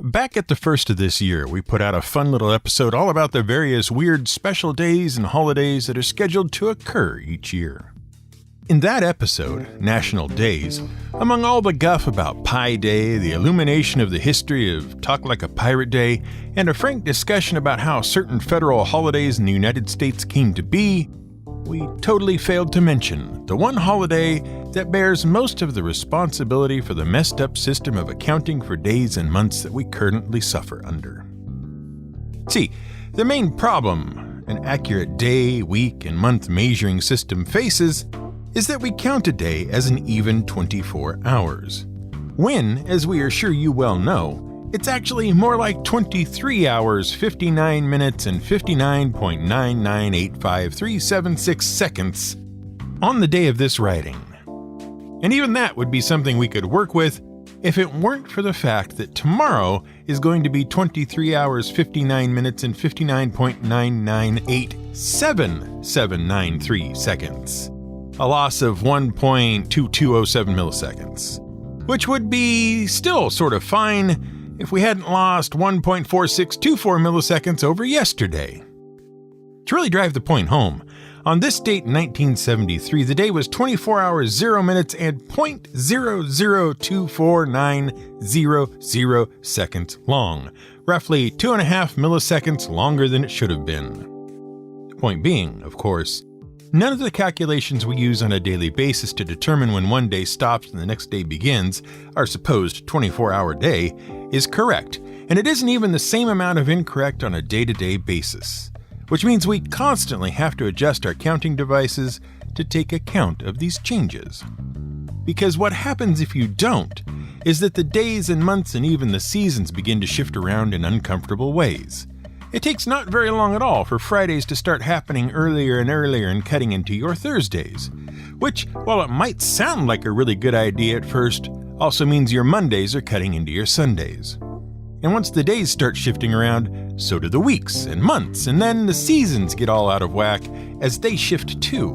Back at the first of this year, we put out a fun little episode all about the various weird special days and holidays that are scheduled to occur each year. In that episode, National Days, among all the guff about Pi Day, the illumination of the history of Talk Like a Pirate Day, and a frank discussion about how certain federal holidays in the United States came to be, we totally failed to mention the one holiday that bears most of the responsibility for the messed up system of accounting for days and months that we currently suffer under. See, the main problem an accurate day, week, and month measuring system faces is that we count a day as an even 24 hours, when, as we are sure you well know, it's actually more like 23 hours, 59 minutes, and 59.9985376 seconds on the day of this writing. And even that would be something we could work with if it weren't for the fact that tomorrow is going to be 23 hours, 59 minutes, and 59.9987793 seconds. A loss of 1.2207 milliseconds, which would be still sort of fine if we hadn't lost 1.4624 milliseconds over yesterday. To really drive the point home, on this date in 1973, the day was 24 hours, 0 minutes, and 0.0024900 seconds long, roughly 2.5 milliseconds longer than it should have been. The point being, of course, none of the calculations we use on a daily basis to determine when one day stops and the next day begins, our supposed 24-hour day, is correct, and it isn't even the same amount of incorrect on a day-to-day basis, which means we constantly have to adjust our counting devices to take account of these changes. Because what happens if you don't is that the days and months and even the seasons begin to shift around in uncomfortable ways. It takes not very long at all for Fridays to start happening earlier and earlier and cutting into your Thursdays, which, while it might sound like a really good idea at first, also means your Mondays are cutting into your Sundays. And once the days start shifting around, so do the weeks and months, and then the seasons get all out of whack as they shift too.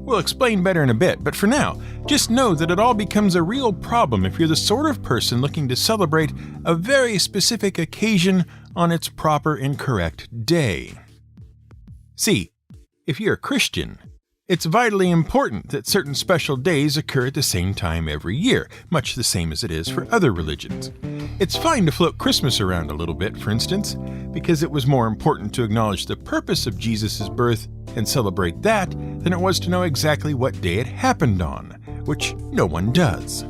We'll explain better in a bit, but for now, just know that it all becomes a real problem if you're the sort of person looking to celebrate a very specific occasion on its proper and correct day. See, if you're a Christian, it's vitally important that certain special days occur at the same time every year, much the same as it is for other religions. It's fine to float Christmas around a little bit, for instance, because it was more important to acknowledge the purpose of Jesus' birth and celebrate that than it was to know exactly what day it happened on, which no one does.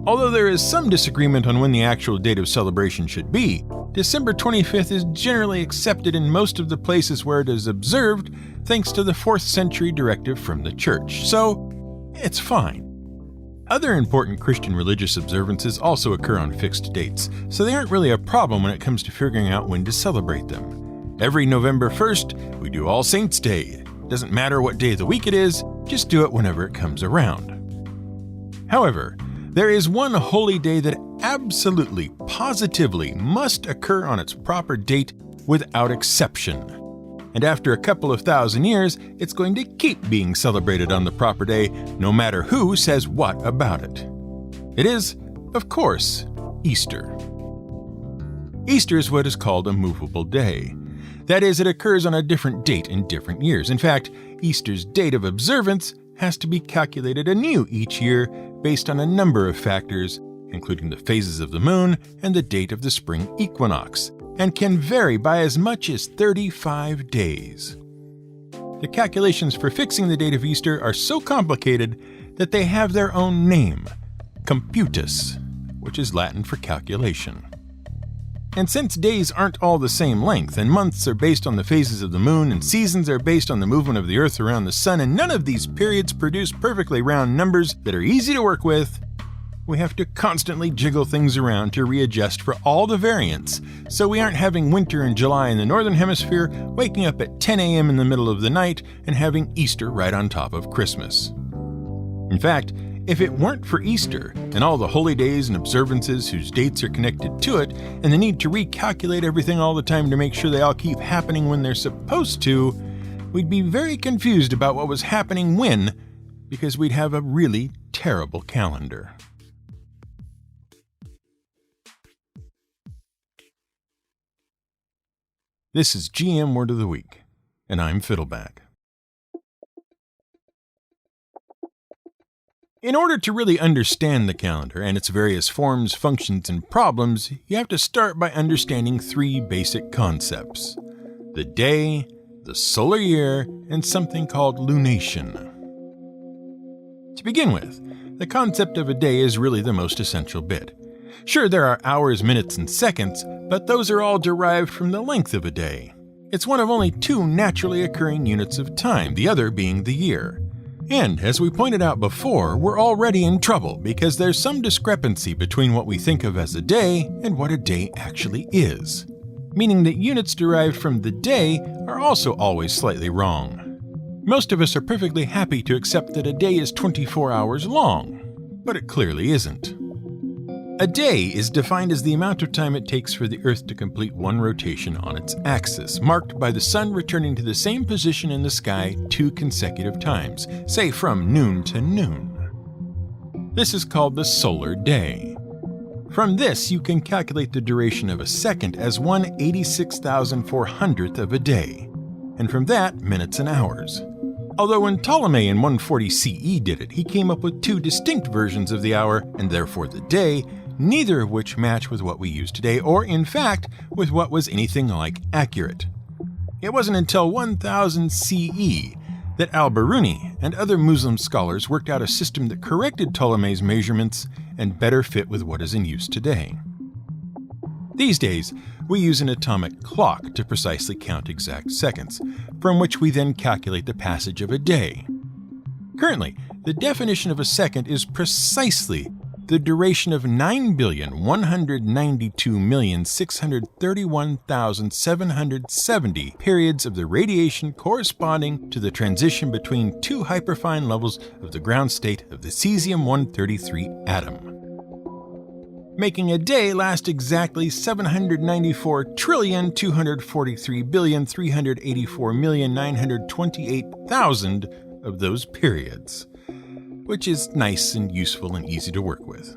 Although there is some disagreement on when the actual date of celebration should be, December 25th is generally accepted in most of the places where it is observed thanks to the 4th century directive from the church, so it's fine. Other important Christian religious observances also occur on fixed dates, so they aren't really a problem when it comes to figuring out when to celebrate them. Every November 1st, we do All Saints' Day. Doesn't matter what day of the week it is, just do it whenever it comes around. However, there is one holy day that absolutely, positively must occur on its proper date without exception. And after a couple of thousand years, it's going to keep being celebrated on the proper day, no matter who says what about it. It is, of course, Easter. Easter is what is called a movable day. That is, it occurs on a different date in different years. In fact, Easter's date of observance has to be calculated anew each year based on a number of factors, including the phases of the moon and the date of the spring equinox, and can vary by as much as 35 days. The calculations for fixing the date of Easter are so complicated that they have their own name, computus, which is Latin for calculation. And since days aren't all the same length, and months are based on the phases of the moon, and seasons are based on the movement of the earth around the sun, and none of these periods produce perfectly round numbers that are easy to work with, we have to constantly jiggle things around to readjust for all the variants, so we aren't having winter in July in the northern hemisphere, waking up at 10 a.m. in the middle of the night, and having Easter right on top of Christmas. In fact, if it weren't for Easter and all the holy days and observances whose dates are connected to it, and the need to recalculate everything all the time to make sure they all keep happening when they're supposed to, we'd be very confused about what was happening when, because we'd have a really terrible calendar. This is GM Word of the Week, and I'm Fiddleback. In order to really understand the calendar and its various forms, functions, and problems, you have to start by understanding three basic concepts: the day, the solar year, and something called lunation. To begin with, the concept of a day is really the most essential bit. Sure, there are hours, minutes, and seconds, but those are all derived from the length of a day. It's one of only two naturally occurring units of time, the other being the year. And, as we pointed out before, we're already in trouble because there's some discrepancy between what we think of as a day and what a day actually is, meaning that units derived from the day are also always slightly wrong. Most of us are perfectly happy to accept that a day is 24 hours long, but it clearly isn't. A day is defined as the amount of time it takes for the Earth to complete one rotation on its axis, marked by the Sun returning to the same position in the sky 2 consecutive times, say from noon to noon. This is called the solar day. From this, you can calculate the duration of a second as 1/86,400th of a day, and from that, minutes and hours. Although when Ptolemy in 140 CE did it, he came up with 2 distinct versions of the hour, and therefore the day, neither of which match with what we use today, or in fact, with what was anything like accurate. It wasn't until 1000 CE that al-Biruni and other Muslim scholars worked out a system that corrected Ptolemy's measurements and better fit with what is in use today. These days, we use an atomic clock to precisely count exact seconds, from which we then calculate the passage of a day. Currently, the definition of a second is precisely the duration of 9,192,631,770 periods of the radiation corresponding to the transition between 2 hyperfine levels of the ground state of the cesium-133 atom, making a day last exactly 794,243,384,928,000 of those periods, which is nice and useful and easy to work with.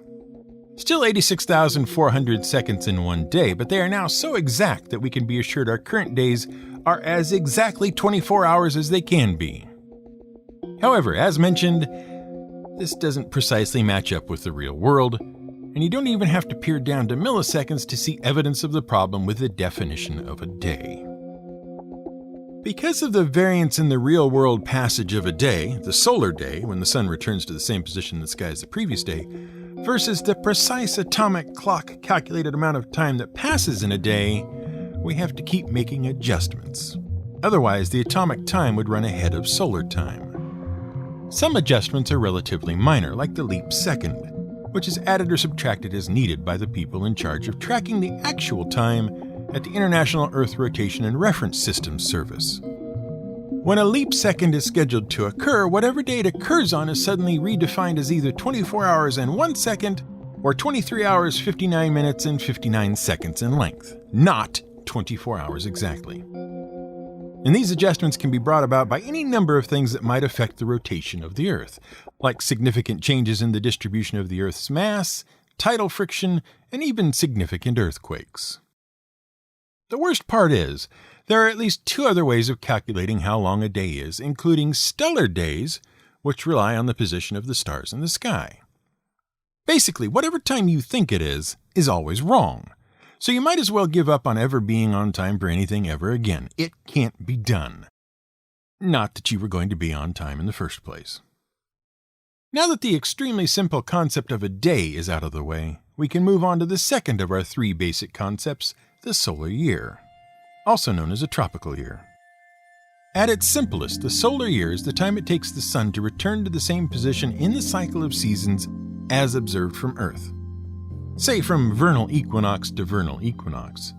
Still 86,400 seconds in one day, but they are now so exact that we can be assured our current days are as exactly 24 hours as they can be. However, as mentioned, this doesn't precisely match up with the real world, and you don't even have to peer down to milliseconds to see evidence of the problem with the definition of a day. Because of the variance in the real-world passage of a day, the solar day, when the sun returns to the same position in the sky as the previous day, versus the precise atomic clock-calculated amount of time that passes in a day, we have to keep making adjustments. Otherwise, the atomic time would run ahead of solar time. Some adjustments are relatively minor, like the leap second, which is added or subtracted as needed by the people in charge of tracking the actual time at the International Earth Rotation and Reference Systems Service. When a leap second is scheduled to occur, whatever day it occurs on is suddenly redefined as either 24 hours and 1 second or 23 hours, 59 minutes, and 59 seconds in length, not 24 hours exactly. And these adjustments can be brought about by any number of things that might affect the rotation of the Earth, like significant changes in the distribution of the Earth's mass, tidal friction, and even significant earthquakes. The worst part is, there are at least 2 other ways of calculating how long a day is, including stellar days, which rely on the position of the stars in the sky. Basically, whatever time you think it is always wrong. So you might as well give up on ever being on time for anything ever again. It can't be done. Not that you were going to be on time in the first place. Now that the extremely simple concept of a day is out of the way, we can move on to the second of our 3 basic concepts, the solar year, also known as a tropical year. At its simplest, the solar year is the time it takes the sun to return to the same position in the cycle of seasons as observed from Earth, say from vernal equinox to vernal equinox.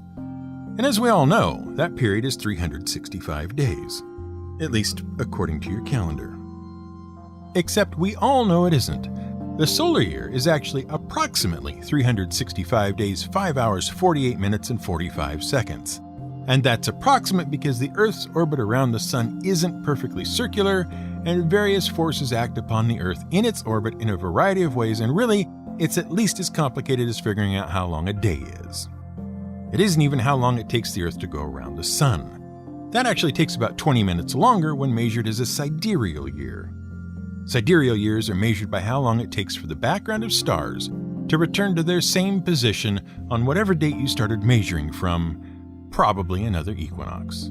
And as we all know, that period is 365 days, at least according to your calendar. Except we all know it isn't. The solar year is actually approximately 365 days, 5 hours, 48 minutes, and 45 seconds. And that's approximate because the Earth's orbit around the Sun isn't perfectly circular, and various forces act upon the Earth in its orbit in a variety of ways, and really, it's at least as complicated as figuring out how long a day is. It isn't even how long it takes the Earth to go around the Sun. That actually takes about 20 minutes longer when measured as a sidereal year. Sidereal years are measured by how long it takes for the background of stars to return to their same position on whatever date you started measuring from, probably another equinox.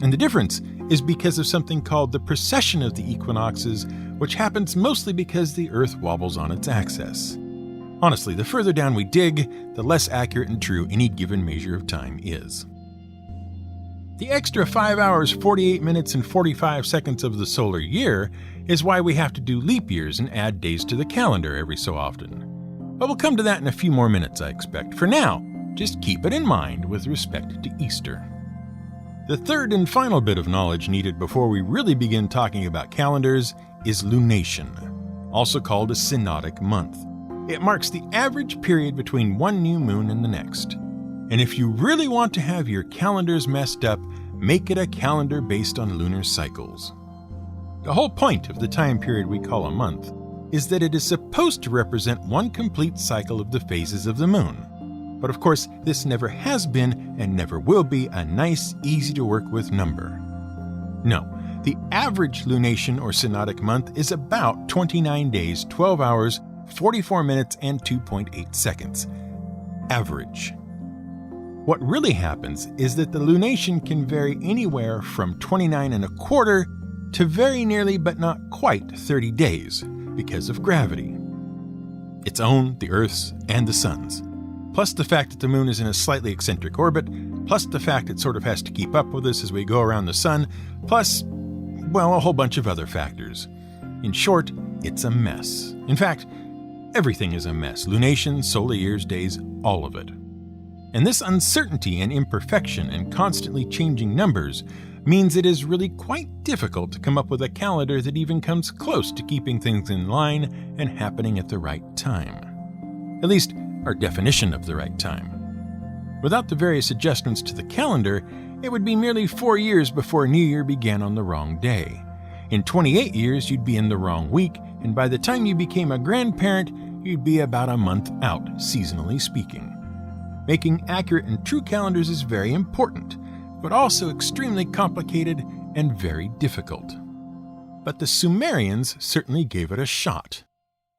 And the difference is because of something called the precession of the equinoxes, which happens mostly because the Earth wobbles on its axis. Honestly, the further down we dig, the less accurate and true any given measure of time is. The extra 5 hours, 48 minutes, and 45 seconds of the solar year is why we have to do leap years and add days to the calendar every so often. But we'll come to that in a few more minutes, I expect. For now, just keep it in mind with respect to Easter. The third and final bit of knowledge needed before we really begin talking about calendars is lunation, also called a synodic month. It marks the average period between one new moon and the next. And if you really want to have your calendars messed up, make it a calendar based on lunar cycles. The whole point of the time period we call a month is that it is supposed to represent one complete cycle of the phases of the moon. But of course, this never has been and never will be a nice, easy to work with number. No, the average lunation or synodic month is about 29 days, 12 hours, 44 minutes, and 2.8 seconds. Average. What really happens is that the lunation can vary anywhere from 29 and a quarter to very nearly but not quite 30 days because of gravity. Its own, the Earth's, and the Sun's. Plus the fact that the moon is in a slightly eccentric orbit, plus the fact it sort of has to keep up with us as we go around the Sun, plus, well, a whole bunch of other factors. In short, it's a mess. In fact, everything is a mess. Lunation, solar years, days, all of it. And this uncertainty and imperfection and constantly changing numbers means it is really quite difficult to come up with a calendar that even comes close to keeping things in line and happening at the right time. At least, our definition of the right time. Without the various adjustments to the calendar, it would be merely 4 years before New Year began on the wrong day. In 28 years, you'd be in the wrong week, and by the time you became a grandparent, you'd be about a month out, seasonally speaking. Making accurate and true calendars is very important, but also extremely complicated and very difficult. But the Sumerians certainly gave it a shot.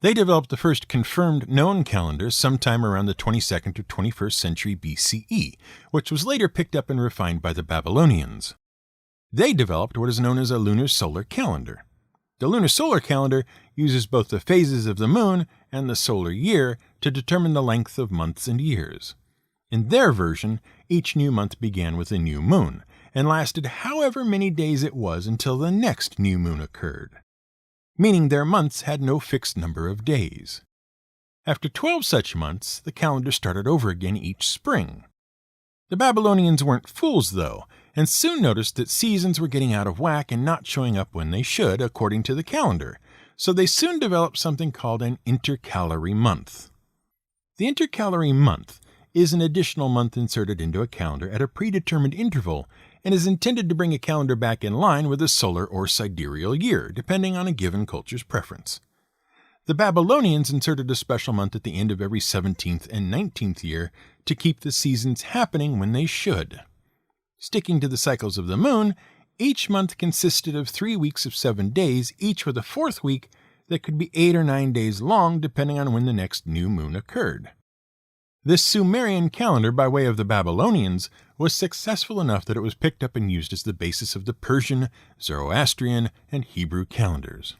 They developed the first confirmed known calendar sometime around the 22nd or 21st century BCE, which was later picked up and refined by the Babylonians. They developed what is known as a lunar solar calendar. The lunar solar calendar uses both the phases of the moon and the solar year to determine the length of months and years. In their version, each new month began with a new moon, and lasted however many days it was until the next new moon occurred, meaning their months had no fixed number of days. After 12 such months, the calendar started over again each spring. The Babylonians weren't fools, though, and soon noticed that seasons were getting out of whack and not showing up when they should, according to the calendar, so they soon developed something called an intercalary month. The intercalary month is an additional month inserted into a calendar at a predetermined interval and is intended to bring a calendar back in line with a solar or sidereal year, depending on a given culture's preference. The Babylonians inserted a special month at the end of every 17th and 19th year to keep the seasons happening when they should. Sticking to the cycles of the moon, each month consisted of 3 weeks of 7 days, each with a fourth week that could be 8 or 9 days long, depending on when the next new moon occurred. This Sumerian calendar, by way of the Babylonians, was successful enough that it was picked up and used as the basis of the Persian, Zoroastrian, and Hebrew calendars.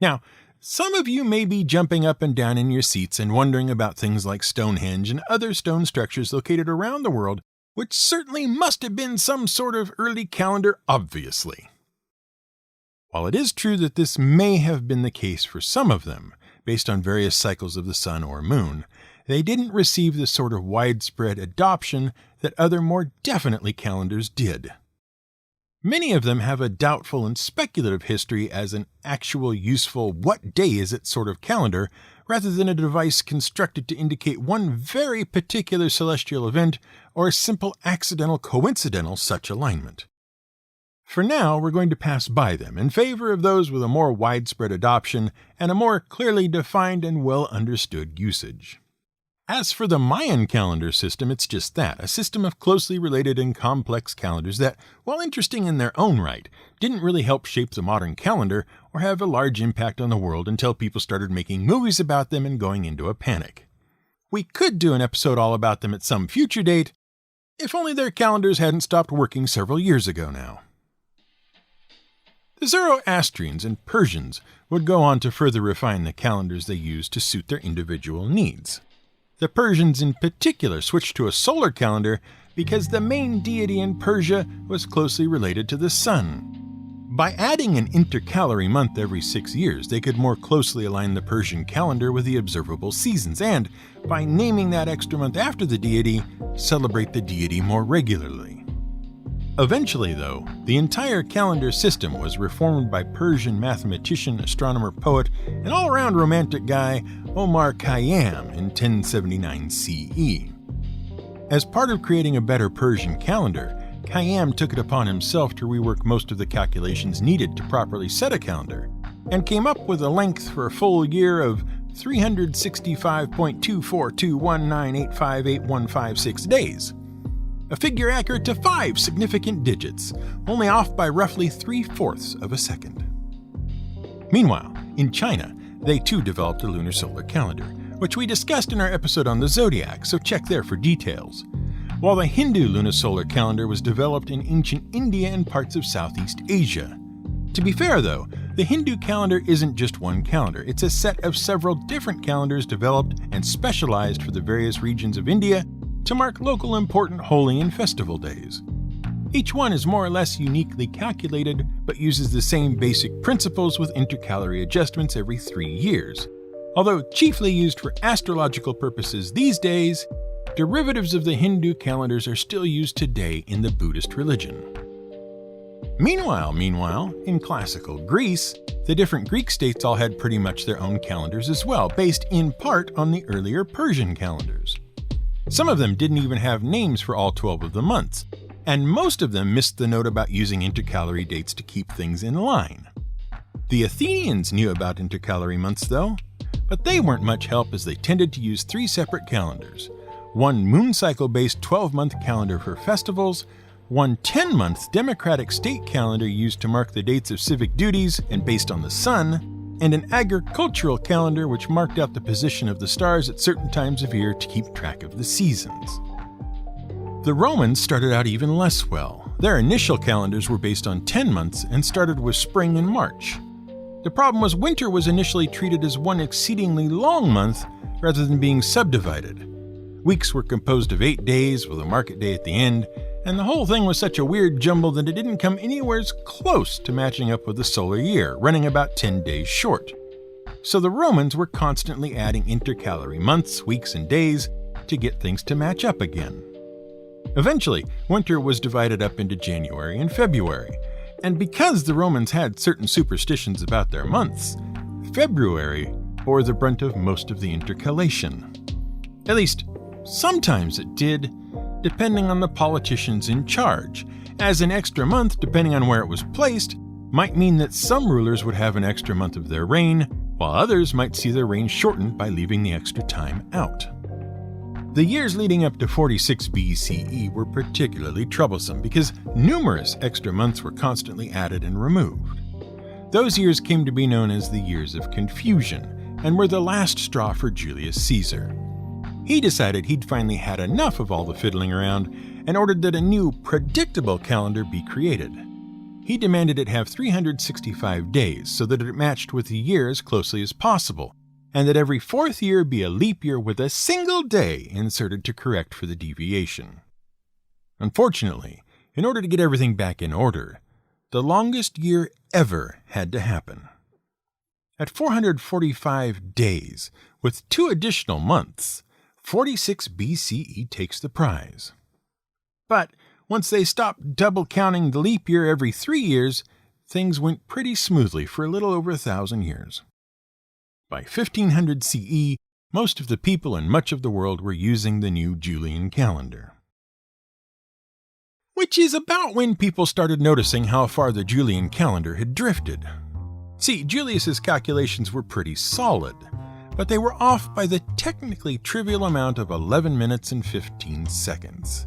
Now, some of you may be jumping up and down in your seats and wondering about things like Stonehenge and other stone structures located around the world, which certainly must have been some sort of early calendar, obviously. While it is true that this may have been the case for some of them, based on various cycles of the sun or moon, they didn't receive the sort of widespread adoption that other more definitely calendars did. Many of them have a doubtful and speculative history as an actual useful what day is it sort of calendar, rather than a device constructed to indicate one very particular celestial event or a simple accidental coincidental such alignment. For now, we're going to pass by them in favor of those with a more widespread adoption and a more clearly defined and well understood usage. As for the Mayan calendar system, it's just that, a system of closely related and complex calendars that, while interesting in their own right, didn't really help shape the modern calendar or have a large impact on the world until people started making movies about them and going into a panic. We could do an episode all about them at some future date, if only their calendars hadn't stopped working several years ago now. The Zoroastrians and Persians would go on to further refine the calendars they used to suit their individual needs. The Persians in particular switched to a solar calendar because the main deity in Persia was closely related to the sun. By adding an intercalary month every 6 years, they could more closely align the Persian calendar with the observable seasons, and, by naming that extra month after the deity, celebrate the deity more regularly. Eventually, though, the entire calendar system was reformed by Persian mathematician, astronomer, poet, and all-around romantic guy Omar Khayyam in 1079 CE. As part of creating a better Persian calendar, Khayyam took it upon himself to rework most of the calculations needed to properly set a calendar, and came up with a length for a full year of 365.24219858156 days. A figure accurate to 5 significant digits, only off by roughly 3/4 of a second. Meanwhile, in China, they too developed a lunar solar calendar, which we discussed in our episode on the zodiac, so check there for details. While the Hindu lunisolar calendar was developed in ancient India and parts of Southeast Asia. To be fair, though, the Hindu calendar isn't just one calendar. It's a set of several different calendars developed and specialized for the various regions of India to mark local important holy and festival days. Each one is more or less uniquely calculated, but uses the same basic principles with intercalary adjustments every 3 years. Although chiefly used for astrological purposes these days, derivatives of the Hindu calendars are still used today in the Buddhist religion. Meanwhile, in classical Greece, the different Greek states all had pretty much their own calendars as well, based in part on the earlier Persian calendars. Some of them didn't even have names for all 12 of the months, and most of them missed the note about using intercalary dates to keep things in line. The Athenians knew about intercalary months though, but they weren't much help as they tended to use 3 separate calendars. One moon cycle-based 12-month calendar for festivals, one 10-month democratic state calendar used to mark the dates of civic duties and based on the sun, and an agricultural calendar which marked out the position of the stars at certain times of year to keep track of the seasons. The Romans started out even less well. Their initial calendars were based on 10 months and started with spring and March. The problem was winter was initially treated as one exceedingly long month rather than being subdivided. Weeks were composed of 8 days with a market day at the end, and the whole thing was such a weird jumble that it didn't come anywhere close to matching up with the solar year, running about 10 days short. So the Romans were constantly adding intercalary months, weeks, and days to get things to match up again. Eventually, winter was divided up into January and February, and because the Romans had certain superstitions about their months, February bore the brunt of most of the intercalation. At least, sometimes it did, depending on the politicians in charge, as an extra month, depending on where it was placed, might mean that some rulers would have an extra month of their reign, while others might see their reign shortened by leaving the extra time out. The years leading up to 46 BCE were particularly troublesome because numerous extra months were constantly added and removed. Those years came to be known as the Years of Confusion and were the last straw for Julius Caesar. He decided he'd finally had enough of all the fiddling around and ordered that a new, predictable calendar be created. He demanded it have 365 days so that it matched with the year as closely as possible, and that every 4th year be a leap year with a single day inserted to correct for the deviation. Unfortunately, in order to get everything back in order, the longest year ever had to happen. At 445 days, with 2 additional months, 46 BCE takes the prize. But once they stopped double counting the leap year every 3 years, things went pretty smoothly for a little over 1,000 years. By 1500 CE, most of the people in much of the world were using the new Julian calendar. Which is about when people started noticing how far the Julian calendar had drifted. See, Julius's calculations were pretty solid, but they were off by the technically trivial amount of 11 minutes and 15 seconds.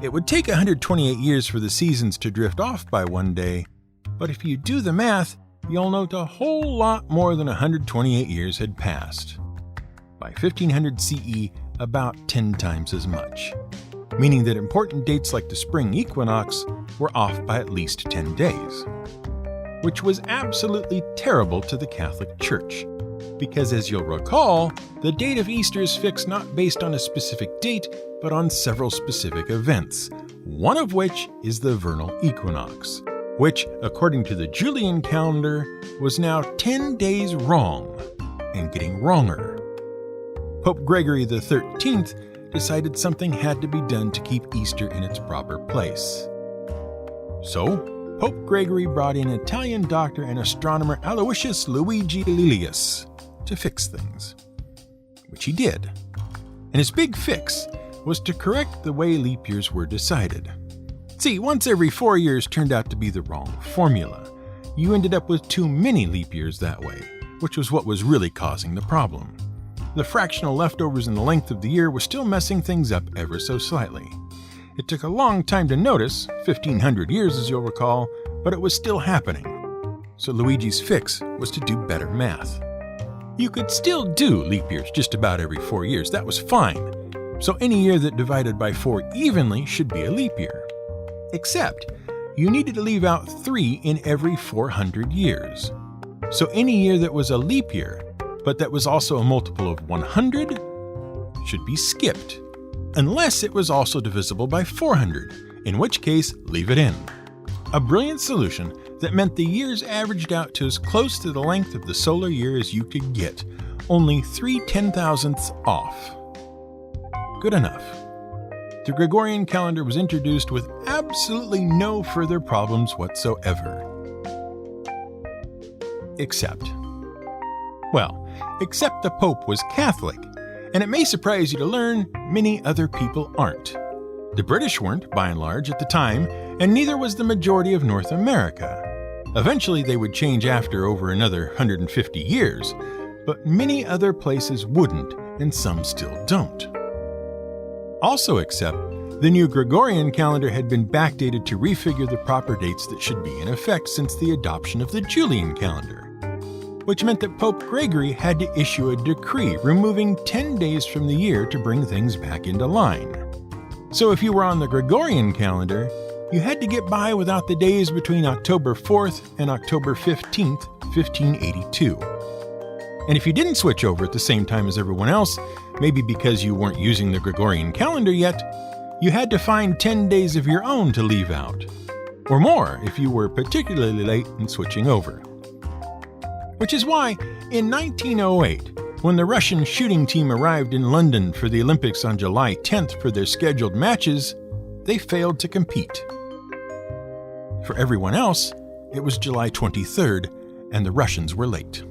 It would take 128 years for the seasons to drift off by one day, but if you do the math, you'll note a whole lot more than 128 years had passed. By 1500 CE, about 10 times as much, meaning that important dates like the spring equinox were off by at least 10 days, which was absolutely terrible to the Catholic Church, because as you'll recall, the date of Easter is fixed not based on a specific date, but on several specific events, one of which is the vernal equinox, which, according to the Julian calendar, was now 10 days wrong and getting wronger. Pope Gregory XIII decided something had to be done to keep Easter in its proper place. So, Pope Gregory brought in Italian doctor and astronomer Aloysius Luigi Lilius to fix things, which he did. And his big fix was to correct the way leap years were decided. See, once every 4 years turned out to be the wrong formula. You ended up with too many leap years that way, which was what was really causing the problem. The fractional leftovers in the length of the year were still messing things up ever so slightly. It took a long time to notice, 1500 years as you'll recall, but it was still happening. So Luigi's fix was to do better math. You could still do leap years just about every 4 years, that was fine. So any year that divided by 4 evenly should be a leap year. Except, you needed to leave out 3 in every 400 years. So any year that was a leap year, but that was also a multiple of 100, should be skipped, unless it was also divisible by 400, in which case, leave it in. A brilliant solution that meant the years averaged out to as close to the length of the solar year as you could get, only 3 ten-thousandths off. Good enough. The Gregorian calendar was introduced with absolutely no further problems whatsoever. Except the Pope was Catholic, and it may surprise you to learn many other people aren't. The British weren't, by and large, at the time, and neither was the majority of North America. Eventually they would change after over another 150 years, but many other places wouldn't, and some still don't. Also except, the new Gregorian calendar had been backdated to refigure the proper dates that should be in effect since the adoption of the Julian calendar, which meant that Pope Gregory had to issue a decree removing 10 days from the year to bring things back into line. So if you were on the Gregorian calendar, you had to get by without the days between October 4th and October 15th, 1582. And if you didn't switch over at the same time as everyone else, maybe because you weren't using the Gregorian calendar yet, you had to find 10 days of your own to leave out, or more if you were particularly late in switching over. Which is why, in 1908, when the Russian shooting team arrived in London for the Olympics on July 10th for their scheduled matches, they failed to compete. For everyone else, it was July 23rd, and the Russians were late.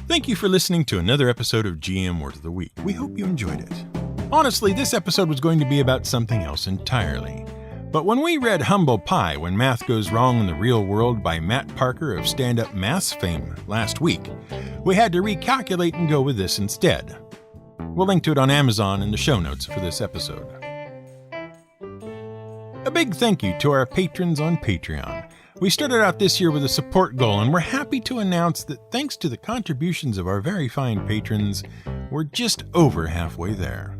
Thank you for listening to another episode of GM Word of the Week. We hope you enjoyed it. Honestly, this episode was going to be about something else entirely. But when we read Humble Pie When Math Goes Wrong in the Real World by Matt Parker of stand-up maths fame last week, we had to recalculate and go with this instead. We'll link to it on Amazon in the show notes for this episode. A big thank you to our patrons on Patreon. We started out this year with a support goal, and we're happy to announce that thanks to the contributions of our very fine patrons, we're just over halfway there.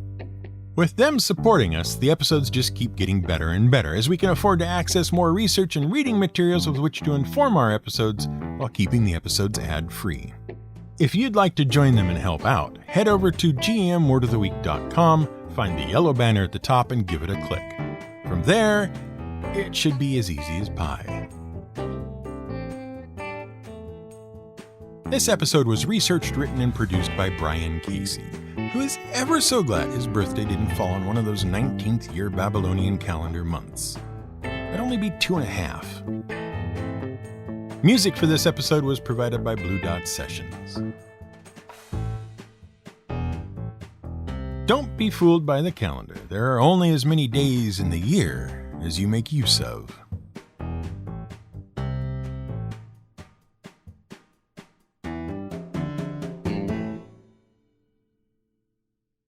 With them supporting us, the episodes just keep getting better and better, as we can afford to access more research and reading materials with which to inform our episodes while keeping the episodes ad-free. If you'd like to join them and help out, head over to gmwordoftheweek.com, find the yellow banner at the top, and give it a click. From there, it should be as easy as pie. This episode was researched, written, and produced by Brian Casey, who is ever so glad his birthday didn't fall on one of those 19th year Babylonian calendar months. That'd only be 2.5. Music for this episode was provided by Blue Dot Sessions. Don't be fooled by the calendar. There are only as many days in the year as you make use of.